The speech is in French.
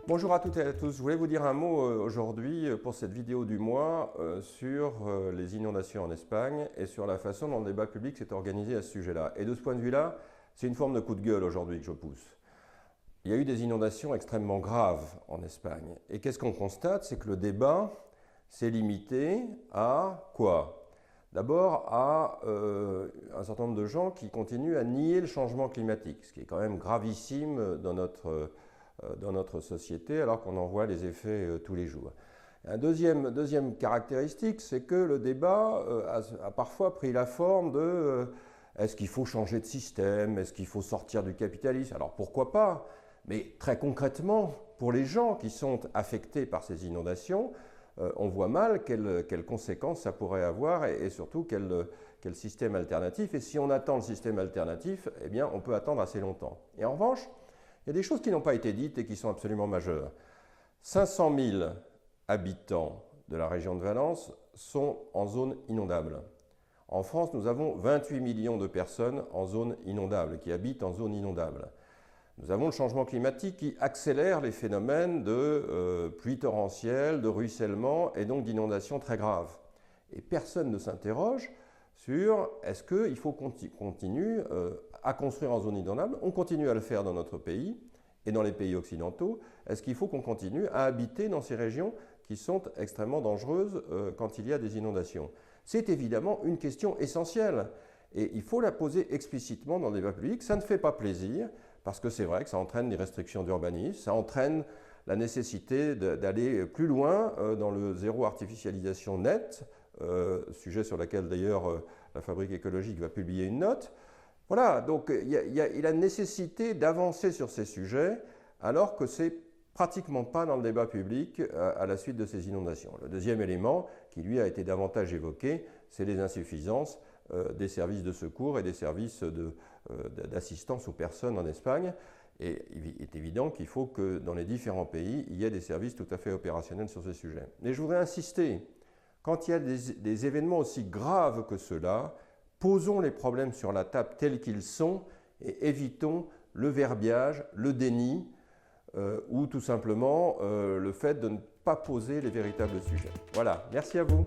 Bonjour à toutes et à tous. Je voulais vous dire un mot aujourd'hui pour cette vidéo du mois sur les inondations en Espagne et sur la façon dont le débat public s'est organisé à ce sujet-là. Et de ce point de vue-là, c'est une forme de coup de gueule aujourd'hui que je pousse. Il y a eu des inondations extrêmement graves en Espagne. Et qu'est-ce qu'on constate? C'est que le débat s'est limité à quoi? D'abord à un certain nombre de gens qui continuent à nier le changement climatique, ce qui est quand même gravissime dans notre société, alors qu'on en voit les effets tous les jours. Une deuxième caractéristique, c'est que le débat a parfois pris la forme de est-ce qu'il faut changer de système, est-ce qu'il faut sortir du capitalisme? Alors pourquoi pas? Mais très concrètement, pour les gens qui sont affectés par ces inondations, on voit mal quelles conséquences ça pourrait avoir et surtout quel système alternatif. Et si on attend le système alternatif, eh bien on peut attendre assez longtemps. Et en revanche, il y a des choses qui n'ont pas été dites et qui sont absolument majeures. 500 000 habitants de la région de Valence sont en zone inondable. En France, nous avons 28 millions de personnes en zone inondable, qui habitent en zone inondable. Nous avons le changement climatique qui accélère les phénomènes de pluie torrentielle, de ruissellement et donc d'inondations très graves. Et personne ne s'interroge sur est-ce qu'il faut continuer à construire en zone inondable. On continue à le faire dans notre pays et dans les pays occidentaux. Est-ce qu'il faut qu'on continue à habiter dans ces régions qui sont extrêmement dangereuses quand il y a des inondations? C'est évidemment une question essentielle et il faut la poser explicitement dans le débat public. Ça ne fait pas plaisir parce que c'est vrai que ça entraîne des restrictions d'urbanisme, ça entraîne la nécessité d'aller plus loin dans le zéro artificialisation net, sujet sur lequel d'ailleurs la Fabrique écologique va publier une note. Voilà, donc il y a la nécessité d'avancer sur ces sujets alors que c'est pratiquement pas dans le débat public à la suite de ces inondations. Le deuxième élément, qui lui a été davantage évoqué, c'est les insuffisances des services de secours et des services d'assistance aux personnes en Espagne. Et il est évident qu'il faut que dans les différents pays, il y ait des services tout à fait opérationnels sur ce sujet. Mais je voudrais insister, quand il y a des événements aussi graves que ceux-là, posons les problèmes sur la table tels qu'ils sont et évitons le verbiage, le déni ou tout simplement le fait de ne pas poser les véritables sujets. Voilà, merci à vous.